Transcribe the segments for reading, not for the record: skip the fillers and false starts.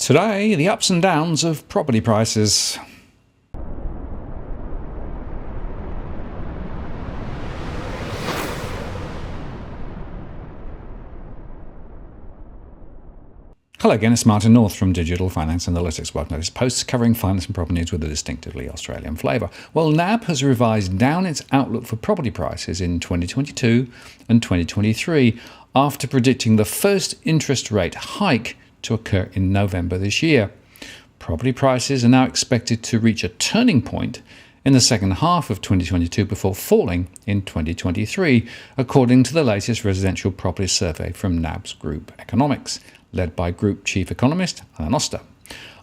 Today, the ups and downs of property prices. Hello again, it's Martin North from Digital Finance Analytics. Welcome to this post covering finance and property news with a distinctively Australian flavour. Well, NAB has revised down its outlook for property prices in 2022 and 2023 after predicting the first interest rate hike to occur in November this year. Property prices are now expected to reach a turning point in the second half of 2022 before falling in 2023, according to the latest residential property survey from NAB's Group Economics, led by Group Chief Economist Alan Oster.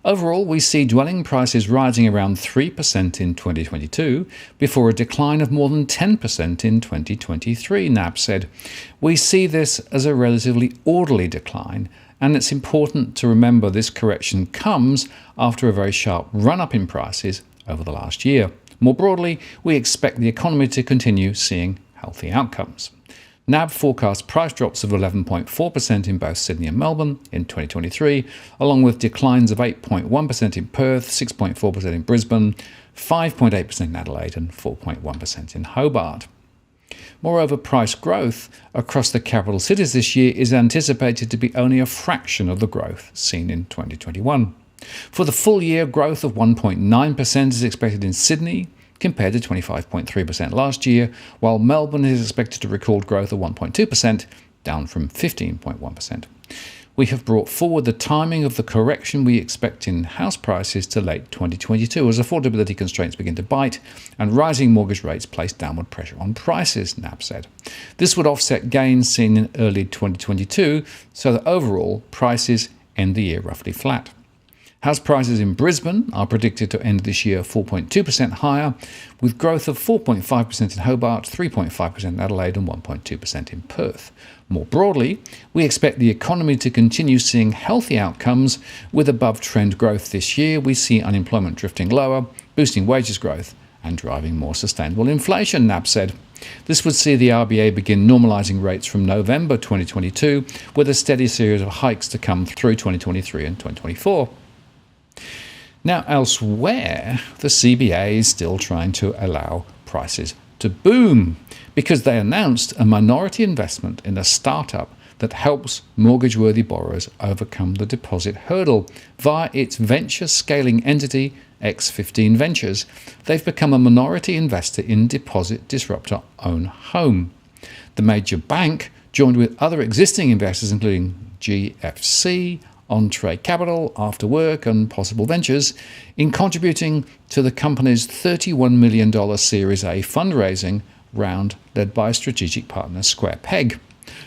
Overall, we see dwelling prices rising around 3% in 2022 before a decline of more than 10% in 2023, NAB said. We see this as a relatively orderly decline, and it's important to remember this correction comes after a very sharp run-up in prices over the last year. More broadly, we expect the economy to continue seeing healthy outcomes. NAB forecasts price drops of 11.4% in both Sydney and Melbourne in 2023, along with declines of 8.1% in Perth, 6.4% in Brisbane, 5.8% in Adelaide and 4.1% in Hobart. Moreover, price growth across the capital cities this year is anticipated to be only a fraction of the growth seen in 2021. For the full year, growth of 1.9% is expected in Sydney, compared to 25.3% last year, while Melbourne is expected to record growth of 1.2%, down from 15.1%. We have brought forward the timing of the correction we expect in house prices to late 2022 as affordability constraints begin to bite and rising mortgage rates place downward pressure on prices, NAB said. This would offset gains seen in early 2022, so that overall prices end the year roughly flat. House prices in Brisbane are predicted to end this year 4.2% higher, with growth of 4.5% in Hobart, 3.5% in Adelaide and 1.2% in Perth. More broadly, we expect the economy to continue seeing healthy outcomes with above-trend growth this year. We see unemployment drifting lower, boosting wages growth and driving more sustainable inflation, NAB said. This would see the RBA begin normalising rates from November 2022, with a steady series of hikes to come through 2023 and 2024. Now, elsewhere, the CBA is still trying to allow prices to boom because they announced a minority investment in a startup that helps mortgage-worthy borrowers overcome the deposit hurdle. Via its venture scaling entity, X15 Ventures, they've become a minority investor in deposit disruptor OwnHome. The major bank joined with other existing investors including GFC, Entree Capital, After Work and Possible Ventures in contributing to the company's $31 million Series A fundraising round led by strategic partner Square Peg.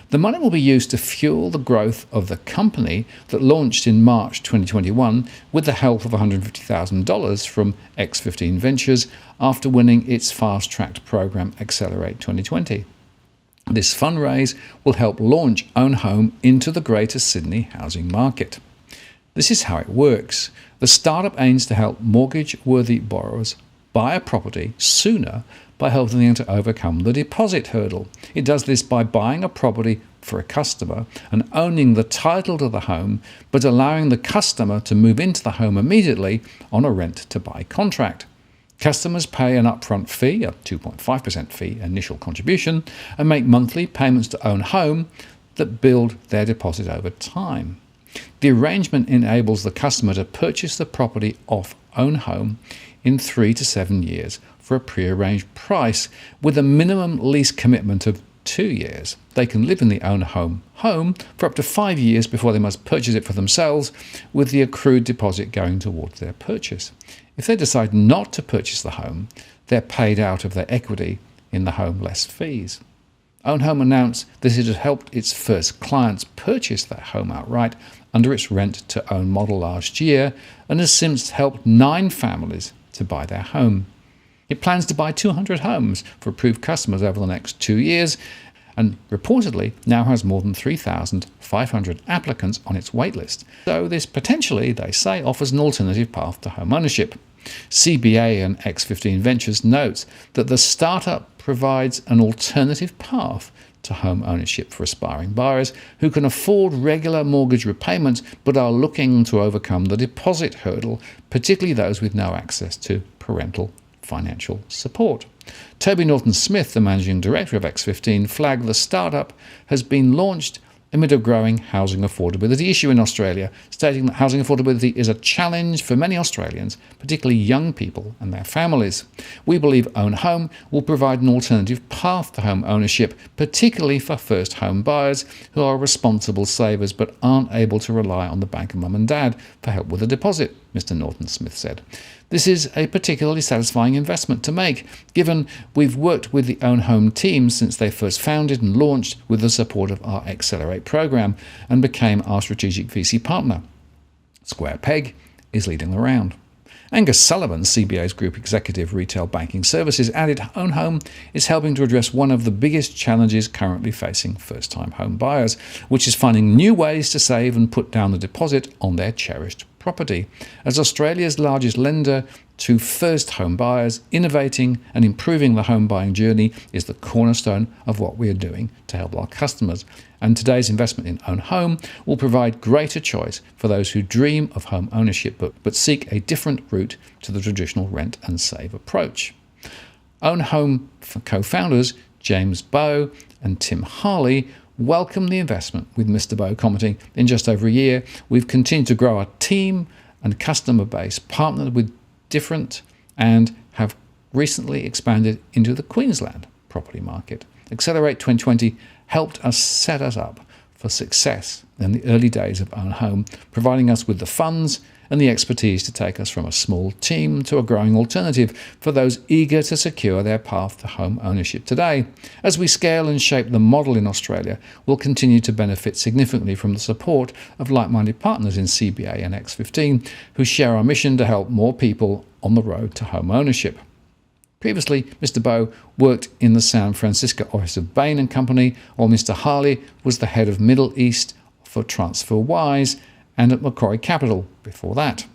The money will be used to fuel the growth of the company that launched in March 2021 with the help of $150,000 from X15 Ventures after winning its fast-tracked program Accelerate 2020. This fundraise will help launch OwnHome into the Greater Sydney housing market. This is how it works. The startup aims to help mortgage-worthy borrowers buy a property sooner by helping them to overcome the deposit hurdle. It does this by buying a property for a customer and owning the title to the home, but allowing the customer to move into the home immediately on a rent-to-buy contract. Customers pay an upfront fee, a 2.5% fee initial contribution, and make monthly payments to OwnHome that build their deposit over time. The arrangement enables the customer to purchase the property off OwnHome in 3 to 7 years for a pre-arranged price with a minimum lease commitment of 2 years. They can live in the OwnHome home for up to 5 years before they must purchase it for themselves, with the accrued deposit going towards their purchase. If they decide not to purchase the home, they're paid out of their equity in the home less fees. OwnHome announced that it had helped its first clients purchase their home outright under its rent-to-own model last year and has since helped 9 families to buy their home. It plans to buy 200 homes for approved customers over the next 2 years and reportedly now has more than 3,500 applicants on its waitlist. So this potentially, they say, offers an alternative path to home ownership. CBA and X15 Ventures notes that the startup provides an alternative path to home ownership for aspiring buyers who can afford regular mortgage repayments but are looking to overcome the deposit hurdle, particularly those with no access to parental financial support. Toby Norton-Smith, the managing director of X15, flagged the startup has been launched amid a growing housing affordability issue in Australia, stating that housing affordability is a challenge for many Australians, particularly young people and their families. We believe OwnHome will provide an alternative path to home ownership, particularly for first home buyers who are responsible savers but aren't able to rely on the bank of mum and dad for help with a deposit, Mr. Norton-Smith said. This is a particularly satisfying investment to make, given we've worked with the OwnHome team since they first founded and launched with the support of our Accelerate program and became our strategic VC partner. Square Peg is leading the round. Angus Sullivan, CBA's Group Executive Retail Banking Services, added OwnHome is helping to address one of the biggest challenges currently facing first-time home buyers, which is finding new ways to save and put down the deposit on their cherished property. As Australia's largest lender to first home buyers, innovating and improving the home buying journey is the cornerstone of what we are doing to help our customers. And today's investment in OwnHome will provide greater choice for those who dream of home ownership but seek a different route to the traditional rent and save approach. OwnHome co-founders James Bowe and Tim Harley welcome the investment, with Mr. Bowe commenting, in just over a year, we've continued to grow our team and customer base, partnered with different and have recently expanded into the Queensland property market. Accelerate 2020 helped us set us up for success in the early days of OwnHome, providing us with the funds and the expertise to take us from a small team to a growing alternative for those eager to secure their path to home ownership today. As we scale and shape the model in Australia, we'll continue to benefit significantly from the support of like-minded partners in CBA and X15 who share our mission to help more people on the road to home ownership. Previously, Mr. Bowe worked in the San Francisco office of Bain & Company, while Mr. Harley was the head of Middle East for TransferWise and at Macquarie Capital before that.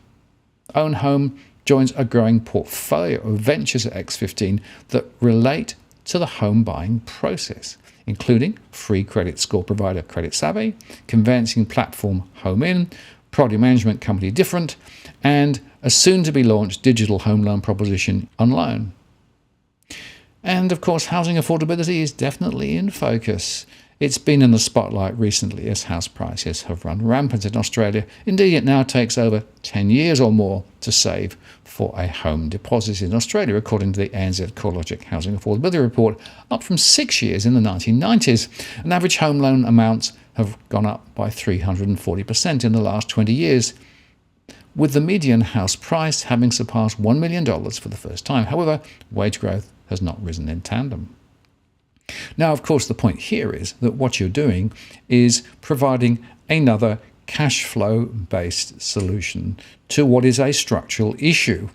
OwnHome joins a growing portfolio of ventures at X15 that relate to the home buying process, including free credit score provider Credit Savvy, conveyancing platform HomeIn, property management company Different, and a soon-to-be-launched digital home loan proposition OnLoan. And of course, housing affordability is definitely in focus. It's been in the spotlight recently as house prices have run rampant in Australia. Indeed, it now takes over 10 years or more to save for a home deposit in Australia, according to the ANZ CoreLogic Housing Affordability Report, up from 6 years in the 1990s. And average home loan amounts have gone up by 340% in the last 20 years, with the median house price having surpassed $1 million for the first time. However, wage growth has not risen in tandem. Now, of course, the point here is that what you're doing is providing another cash flow-based solution to what is a structural issue.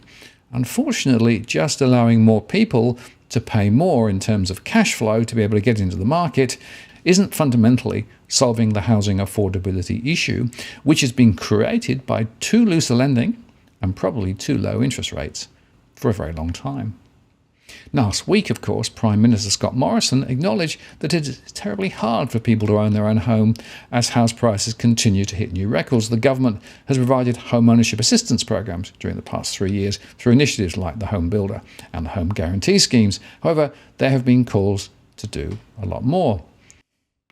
Unfortunately, just allowing more people to pay more in terms of cash flow to be able to get into the market isn't fundamentally solving the housing affordability issue, which has been created by too loose a lending and probably too low interest rates for a very long time. Last week, of course, Prime Minister Scott Morrison acknowledged that it is terribly hard for people to own their own home as house prices continue to hit new records. The government has provided home ownership assistance programs during the past 3 years through initiatives like the Home Builder and the Home Guarantee schemes. However, there have been calls to do a lot more.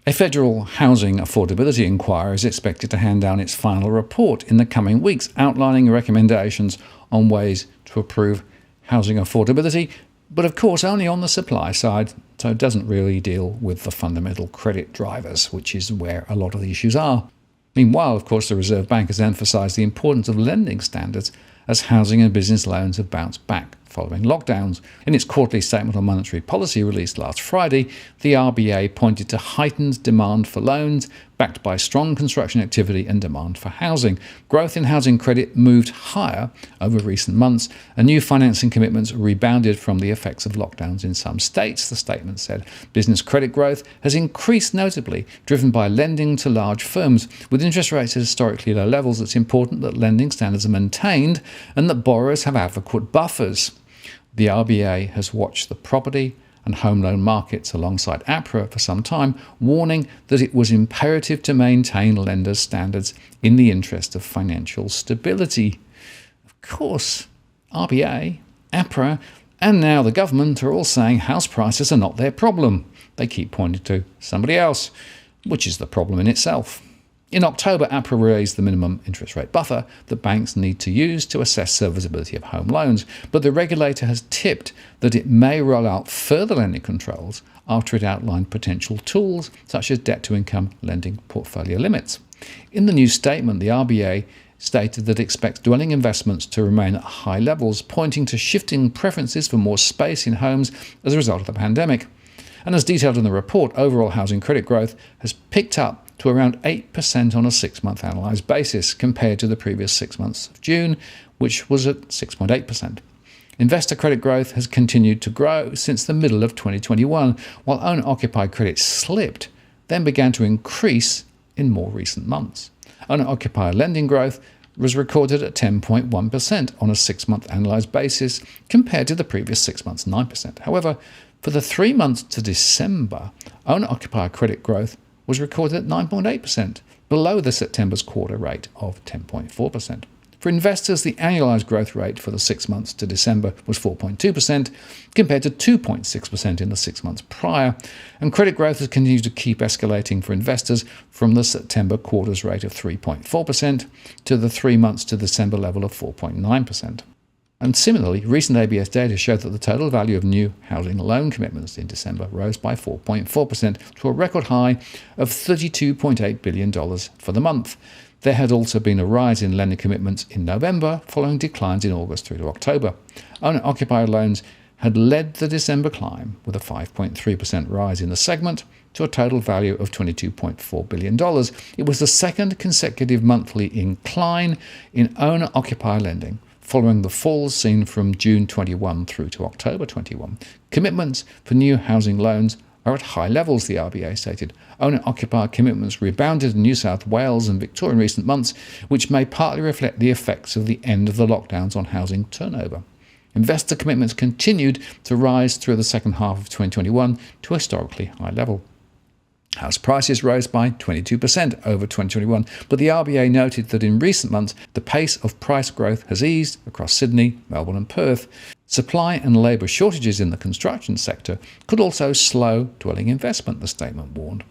A federal housing affordability inquiry is expected to hand down its final report in the coming weeks, outlining recommendations on ways to improve housing affordability, but of course only on the supply side, so it doesn't really deal with the fundamental credit drivers, which is where a lot of the issues are. Meanwhile, of course, the Reserve Bank has emphasised the importance of lending standards as housing and business loans have bounced back following lockdowns. In its quarterly statement on monetary policy released last Friday, the RBA pointed to heightened demand for loans backed by strong construction activity and demand for housing. Growth in housing credit moved higher over recent months, and new financing commitments rebounded from the effects of lockdowns in some states, the statement said. Business credit growth has increased notably, driven by lending to large firms. With interest rates at historically low levels, it's important that lending standards are maintained and that borrowers have adequate buffers. The RBA has watched the property and home loan markets alongside APRA for some time, warning that it was imperative to maintain lenders' standards in the interest of financial stability. Of course, RBA, APRA, and now the government are all saying house prices are not their problem. They keep pointing to somebody else, which is the problem in itself. In October, APRA raised the minimum interest rate buffer that banks need to use to assess serviceability of home loans, but the regulator has tipped that it may roll out further lending controls after it outlined potential tools such as debt-to-income lending portfolio limits. In the new statement, the RBA stated that it expects dwelling investments to remain at high levels, pointing to shifting preferences for more space in homes as a result of the pandemic. And as detailed in the report, overall housing credit growth has picked up to around 8% on a 6-month analysed basis, compared to the previous 6 months of June, which was at 6.8%. Investor credit growth has continued to grow since the middle of 2021, while owner-occupied credit slipped, then began to increase in more recent months. Owner-occupied lending growth was recorded at 10.1% on a 6-month analysed basis, compared to the previous 6 months' 9%. However, for the 3 months to December, owner-occupied credit growth was recorded at 9.8%, below the September's quarter rate of 10.4%. For investors, the annualised growth rate for the 6 months to December was 4.2%, compared to 2.6% in the 6 months prior, and credit growth has continued to keep escalating for investors from the September quarter's rate of 3.4% to the 3 months to December level of 4.9%. And similarly, recent ABS data showed that the total value of new housing loan commitments in December rose by 4.4% to a record high of $32.8 billion for the month. There had also been a rise in lending commitments in November, following declines in August through to October. Owner-occupied loans had led the December climb, with a 5.3% rise in the segment to a total value of $22.4 billion. It was the second consecutive monthly incline in owner-occupied lending, following the falls seen from June 21 through to October 21. Commitments for new housing loans are at high levels, the RBA stated. Owner-occupied commitments rebounded in New South Wales and Victoria in recent months, which may partly reflect the effects of the end of the lockdowns on housing turnover. Investor commitments continued to rise through the second half of 2021 to a historically high level. House prices rose by 22% over 2021, but the RBA noted that in recent months the pace of price growth has eased across Sydney, Melbourne and Perth. Supply and labour shortages in the construction sector could also slow dwelling investment, the statement warned.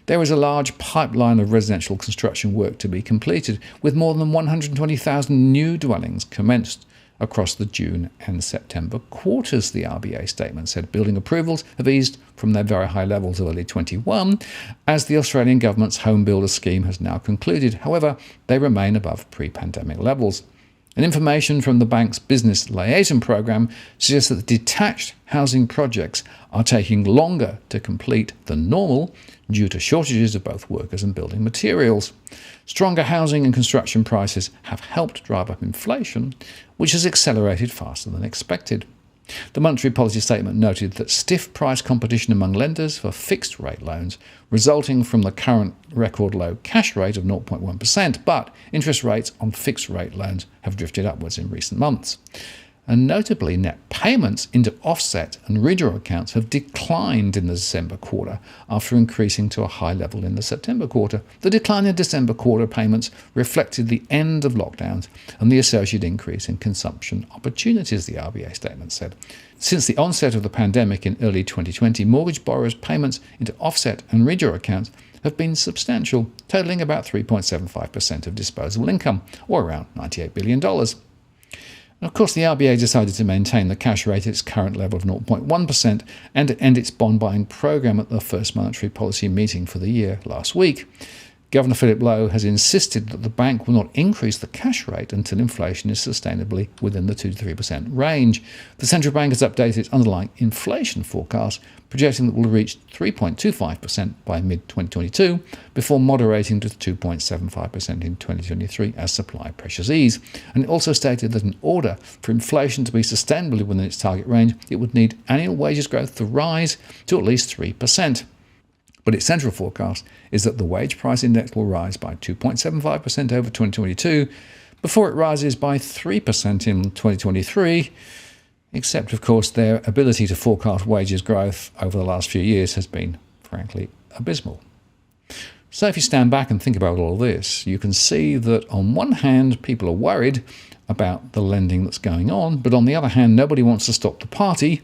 There is a large pipeline of residential construction work to be completed, with more than 120,000 new dwellings commenced across the June and September quarters, the RBA statement said. Building approvals have eased from their very high levels of early 21, as the Australian government's home builder scheme has now concluded. However, they remain above pre-pandemic levels. And information from the bank's business liaison program suggests that detached housing projects are taking longer to complete than normal due to shortages of both workers and building materials. Stronger housing and construction prices have helped drive up inflation, which has accelerated faster than expected. The monetary policy statement noted that stiff price competition among lenders for fixed-rate loans, resulting from the current record low cash rate of 0.1%, but interest rates on fixed-rate loans have drifted upwards in recent months. And notably, net payments into offset and redraw accounts have declined in the December quarter after increasing to a high level in the September quarter. The decline in December quarter payments reflected the end of lockdowns and the associated increase in consumption opportunities, the RBA statement said. Since the onset of the pandemic in early 2020, mortgage borrowers' payments into offset and redraw accounts have been substantial, totaling about 3.75% of disposable income, or around $98 billion. And of course, the RBA decided to maintain the cash rate at its current level of 0.1% and to end its bond buying program at the first monetary policy meeting for the year last week. Governor Philip Lowe has insisted that the bank will not increase the cash rate until inflation is sustainably within the 2 to 3% range. The central bank has updated its underlying inflation forecast, projecting that it will reach 3.25% by mid-2022, before moderating to 2.75% in 2023 as supply pressures ease. And it also stated that in order for inflation to be sustainably within its target range, it would need annual wages growth to rise to at least 3%. But its central forecast is that the wage price index will rise by 2.75% over 2022, before it rises by 3% in 2023, except, of course, their ability to forecast wages growth over the last few years has been, frankly, abysmal. So if you stand back and think about all this, you can see that on one hand, people are worried about the lending that's going on, but on the other hand, nobody wants to stop the party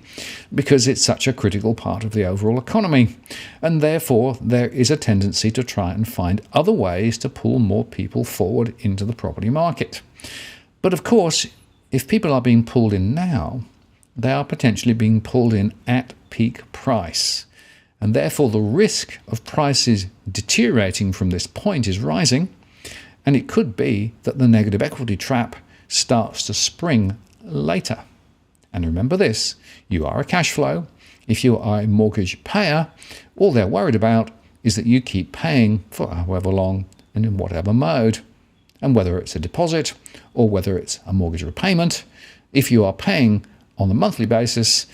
because it's such a critical part of the overall economy. And therefore, there is a tendency to try and find other ways to pull more people forward into the property market. But of course, if people are being pulled in now, they are potentially being pulled in at peak price. And therefore, the risk of prices deteriorating from this point is rising. And it could be that the negative equity trap starts to spring later. And remember this, you are a cash flow. If you are a mortgage payer, all they're worried about is that you keep paying for however long and in whatever mode. And whether it's a deposit or whether it's a mortgage repayment, if you are paying on a monthly basis,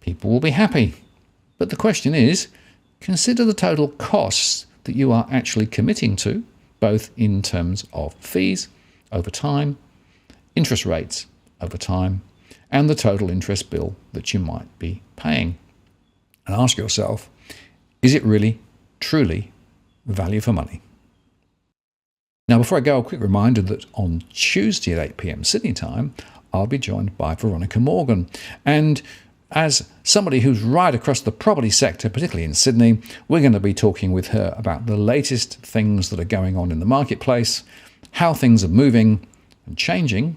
people will be happy. But the question is, consider the total costs that you are actually committing to, both in terms of fees over time, interest rates over time, and the total interest bill that you might be paying. And ask yourself, is it really, truly value for money? Now, before I go, a quick reminder that on Tuesday at 8 p.m. Sydney time, I'll be joined by Veronica Morgan. And as somebody who's right across the property sector, particularly in Sydney, we're going to be talking with her about the latest things that are going on in the marketplace, how things are moving and changing,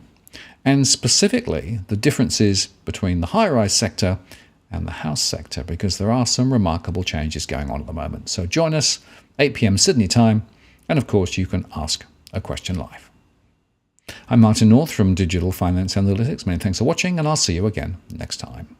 and specifically the differences between the high-rise sector and the house sector, because there are some remarkable changes going on at the moment. So join us, 8 p.m. Sydney time, and of course you can ask a question live. I'm Martin North from Digital Finance Analytics. Many thanks for watching, and I'll see you again next time.